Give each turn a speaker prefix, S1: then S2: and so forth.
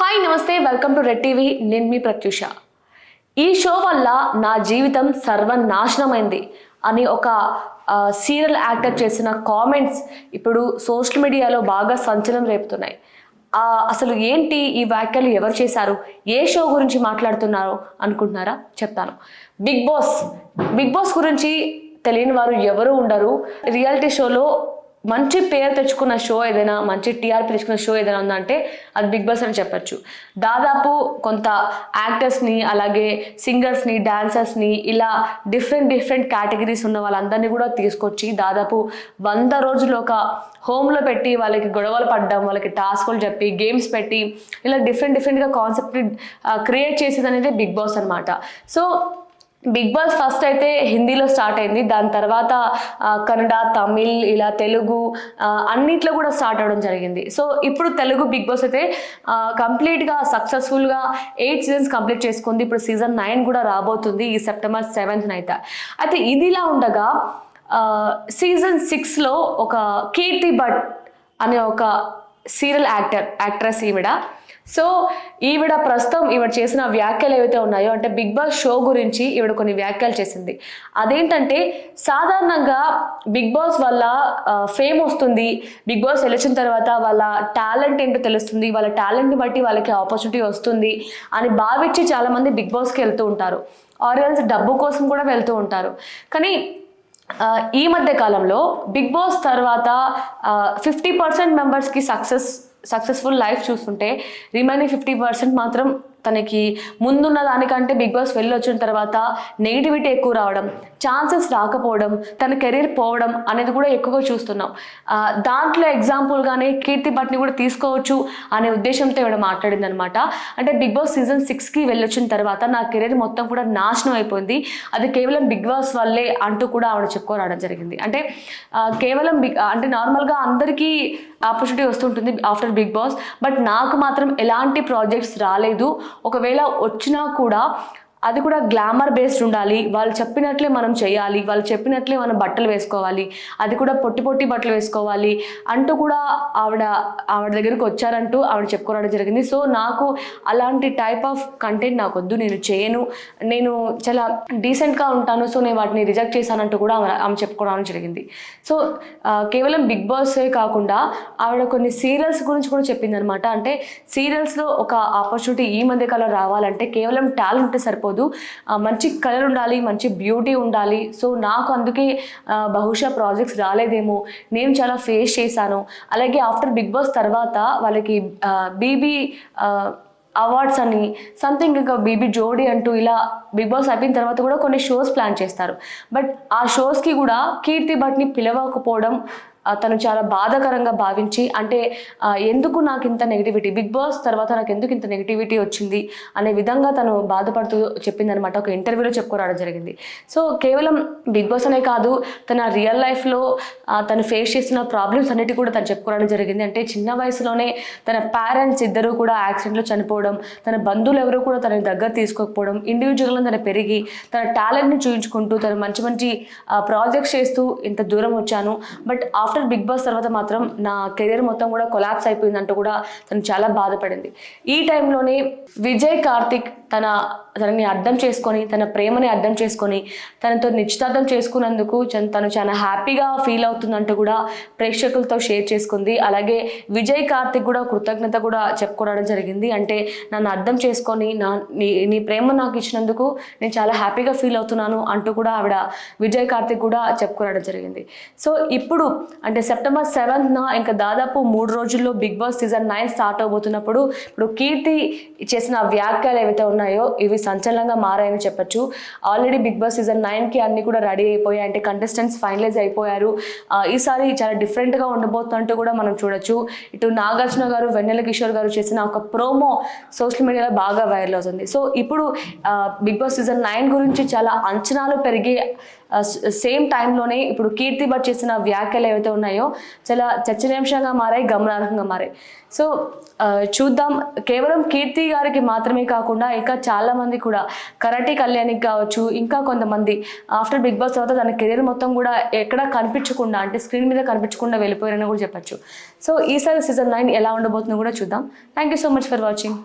S1: Hi నమస్తే, welcome to red TV. నేను మీ ప్రత్యూష. ఈ షో వల్ల నా జీవితం సర్వనాశనమైంది అని ఒక సీరియల్ యాక్టర్ చేసిన కామెంట్స్ ఇప్పుడు సోషల్ మీడియాలో బాగా సంచలనం రేపుతున్నాయి. అసలు ఏంటి ఈ వ్యాఖ్యలు, ఎవరు చేశారు, ఏ షో గురించి మాట్లాడుతున్నారో అనుకుంటున్నారా? చెప్తాను. బిగ్ బాస్ గురించి తెలియని వారు ఎవరు ఉండరు. రియాలిటీ షోలో మంచి పేరు తెచ్చుకున్న షో ఏదైనా, మంచి టీఆర్పీ తెచ్చుకున్న షో ఏదైనా ఉందంటే అది బిగ్ బాస్ అని చెప్పచ్చు. దాదాపు కొంత యాక్టర్స్ని, అలాగే సింగర్స్ని, డాన్సర్స్ని, ఇలా డిఫరెంట్ కేటగిరీస్ ఉన్న వాళ్ళందరినీ కూడా తీసుకొచ్చి దాదాపు 100 రోజులు ఒక హోమ్లో పెట్టి వాళ్ళకి గొడవలు పడ్డం, వాళ్ళకి టాస్కులు చెప్పి గేమ్స్ పెట్టి ఇలా డిఫరెంట్గా కాన్సెప్ట్ క్రియేట్ చేసేది అనేది బిగ్ బాస్ అనమాట. సో బిగ్ బాస్ ఫస్ట్ అయితే హిందీలో స్టార్ట్ అయింది. దాని తర్వాత కన్నడ, తమిళ్, ఇలా తెలుగు అన్నిట్లో కూడా స్టార్ట్ అవ్వడం జరిగింది. సో ఇప్పుడు తెలుగు బిగ్ బాస్ అయితే కంప్లీట్గా సక్సెస్ఫుల్గా 8 సీజన్స్ కంప్లీట్ చేసుకుంది. ఇప్పుడు సీజన్ 9 కూడా రాబోతుంది ఈ సెప్టెంబర్ 7th అయితే ఇదిలా ఉండగా సీజన్ 6లో ఒక కీర్తి భట్ అనే ఒక సీరియల్ యాక్ట్రెస్ సో ఈవిడ ప్రస్తుతం చేసిన వ్యాఖ్యలు ఏవైతే ఉన్నాయో, అంటే బిగ్ బాస్ షో గురించి ఈవిడ కొన్ని వ్యాఖ్యలు చేసింది. అదేంటంటే, సాధారణంగా బిగ్ బాస్ వల్ల ఫేమ్ వస్తుంది, బిగ్ బాస్ గెలిచిన తర్వాత వాళ్ళ టాలెంట్ ఏంటో తెలుస్తుంది, వాళ్ళ టాలెంట్ని బట్టి వాళ్ళకి ఆపర్చునిటీ వస్తుంది అని భావించి చాలామంది బిగ్ బాస్కి వెళ్తూ ఉంటారు. ఆడియన్స్ డబ్బు కోసం కూడా వెళ్తూ ఉంటారు. కానీ ఈ మధ్య కాలంలో బిగ్ బాస్ తర్వాత 50% మెంబర్స్కి సక్సెస్ఫుల్ లైఫ్ చూస్తుంటే రిమైనింగ్ 50% మాత్రం తనకి ముందున్న దానికంటే బిగ్ బాస్ వెళ్ళి వచ్చిన తర్వాత నెగిటివిటీ ఎక్కువ రావడం, ఛాన్సెస్ రాకపోవడం, తన కెరీర్ పోవడం అనేది కూడా ఎక్కువగా చూస్తున్నాం. దాంట్లో ఎగ్జాంపుల్గానే కీర్తి భట్ని కూడా తీసుకోవచ్చు అనే ఉద్దేశంతో ఇవిడ మాట్లాడింది అనమాట. అంటే బిగ్ బాస్ సీజన్ 6కి వెళ్ళొచ్చిన తర్వాత నా కెరీర్ మొత్తం కూడా నాశనం అయిపోయింది, అది కేవలం బిగ్ బాస్ వల్లే అంటూ కూడా ఆవిడ చెప్పుకోవడం జరిగింది. అంటే కేవలం అంటే నార్మల్గా అందరికీ ఆపర్చునిటీ వస్తుంటుంది ఆఫ్టర్ బిగ్ బాస్, బట్ నాకు మాత్రం ఎలాంటి ప్రాజెక్ట్స్ రాలేదు. ఒకవేళ వచ్చినా కూడా అది కూడా గ్లామర్ బేస్డ్ ఉండాలి, వాళ్ళు చెప్పినట్లే మనం చేయాలి, వాళ్ళు చెప్పినట్లే మనం బట్టలు వేసుకోవాలి, అది కూడా పొట్టి బట్టలు వేసుకోవాలి అంటూ కూడా ఆవిడ దగ్గరికి వచ్చారంటూ ఆవిడ చెప్పుకోవడం జరిగింది. సో నాకు అలాంటి టైప్ ఆఫ్ కంటెంట్ నాకు వద్దు, నేను చేయను, నేను చాలా డీసెంట్గా ఉంటాను, సో నేను వాటిని రిజెక్ట్ చేశానంటూ కూడా ఆమె చెప్పుకోవడం జరిగింది. సో కేవలం బిగ్ బాసే కాకుండా ఆవిడ కొన్ని సీరియల్స్ గురించి కూడా చెప్పింది అనమాట. అంటే సీరియల్స్లో ఒక ఆపర్చునిటీ ఈ మధ్య కాలం రావాలంటే కేవలం టాలెంట్ సరిపోదు, మంచి కలర్ ఉండాలి, మంచి బ్యూటీ ఉండాలి. సో నాకు అందుకే బహుశా ప్రాజెక్ట్స్ రాలేదేమో, నేను చాలా ఫేస్ చేశాను. అలాగే ఆఫ్టర్ బిగ్ బాస్ తర్వాత వాళ్ళకి బీబీ అవార్డ్స్ అని సంథింగ్, ఇంకా బీబీ జోడీ అంటూ ఇలా బిగ్ బాస్ అయిపోయిన తర్వాత కూడా కొన్ని షోస్ ప్లాన్ చేస్తారు. బట్ ఆ షోస్కి కూడా కీర్తి భట్ని పిలవకపోవడం తను చాలా బాధాకరంగా భావించి, అంటే ఎందుకు నాకు ఇంత నెగిటివిటీ, బిగ్ బాస్ తర్వాత నాకు ఎందుకు ఇంత నెగిటివిటీ వచ్చింది అనే విధంగా తను బాధపడుతూ చెప్పిందనమాట. ఒక ఇంటర్వ్యూలో చెప్పుకోవడం జరిగింది. సో కేవలం బిగ్ బాస్ అనే కాదు, తన రియల్ లైఫ్లో తను ఫేస్ చేస్తున్న ప్రాబ్లమ్స్ అన్నిటి కూడా తను చెప్పుకోవడం జరిగింది. అంటే చిన్న వయసులోనే తన పేరెంట్స్ ఇద్దరు కూడా యాక్సిడెంట్లో చనిపోవడం, తన బంధువులు ఎవరు కూడా తనని దగ్గర తీసుకోకపోవడం, ఇండివిజువల్గా తన పెరిగి తన టాలెంట్ని చూపించుకుంటూ తను మంచి ప్రాజెక్ట్స్ చేస్తూ ఇంత దూరం వచ్చాను, బట్ ఆఫ్టర్ బిగ్ బాస్ తర్వాత మాత్రం నా కెరీర్ మొత్తం కూడా కొలాప్స్ అయిపోయిందంటూ కూడా తను చాలా బాధపడింది. ఈ టైంలోనే విజయ్ కార్తిక్ తనని అర్థం చేసుకొని, తన ప్రేమని అర్థం చేసుకొని తనతో నిశ్చితార్థం చేసుకున్నందుకు తను చాలా హ్యాపీగా ఫీల్ అవుతుందంటూ కూడా ప్రేక్షకులతో షేర్ చేసుకుంది. అలాగే విజయ్ కార్తిక్ కూడా కృతజ్ఞత కూడా చెప్పుకోవడం జరిగింది. అంటే నన్ను అర్థం చేసుకొని నీ ప్రేమ నాకు ఇచ్చినందుకు నేను చాలా హ్యాపీగా ఫీల్ అవుతున్నాను అంటూ కూడా ఆవిడ విజయ్ కార్తిక్ కూడా చెప్పుకోవడం జరిగింది. సో ఇప్పుడు అంటే సెప్టెంబర్ 7th ఇంకా దాదాపు 3 రోజుల్లో బిగ్ బాస్ సీజన్ 9 స్టార్ట్ అవబోతున్నప్పుడు ఇప్పుడు కీర్తి చేసిన వ్యాఖ్యలు ఏవైతే ఉన్నాయో ఇవి సంచలనంగా మారాయని చెప్పచ్చు. ఆల్రెడీ బిగ్ బాస్ సీజన్ 9కి అన్ని కూడా రెడీ అయిపోయాయి, అంటే కంటెస్టెంట్స్ ఫైనలైజ్ అయిపోయారు. ఈసారి చాలా డిఫరెంట్గా ఉండబోతున్నట్టు కూడా మనం చూడొచ్చు. ఇటు నాగార్జున గారు, వెన్నెల కిషోర్ గారు చేసిన ఒక ప్రోమో సోషల్ మీడియాలో బాగా వైరల్ అవుతుంది. సో ఇప్పుడు బిగ్ బాస్ సీజన్ 9 గురించి చాలా అంచనాలు పెరిగి సేమ్ టైంలోనే ఇప్పుడు కీర్తి భట్ చేసిన వ్యాఖ్యలు ఏవైతే ఉన్నాయో చాలా చర్చనీయాంశంగా మారాయి, గమనార్హంగా మారాయి. సో చూద్దాం. కేవలం కీర్తి గారికి మాత్రమే కాకుండా ఇంకా చాలామంది కూడా, కరాటే కళ్యాణికి కావచ్చు, ఇంకా కొంతమంది ఆఫ్టర్ బిగ్ బాస్ తర్వాత తన కెరీర్ మొత్తం కూడా ఎక్కడా కనిపించకుండా, అంటే స్క్రీన్ మీద కనిపించకుండా వెళ్ళిపోయారని కూడా చెప్పచ్చు. సో ఈసారి సీజన్ 9 ఎలా ఉండబోతుందో కూడా చూద్దాం. Thank you so much for watching.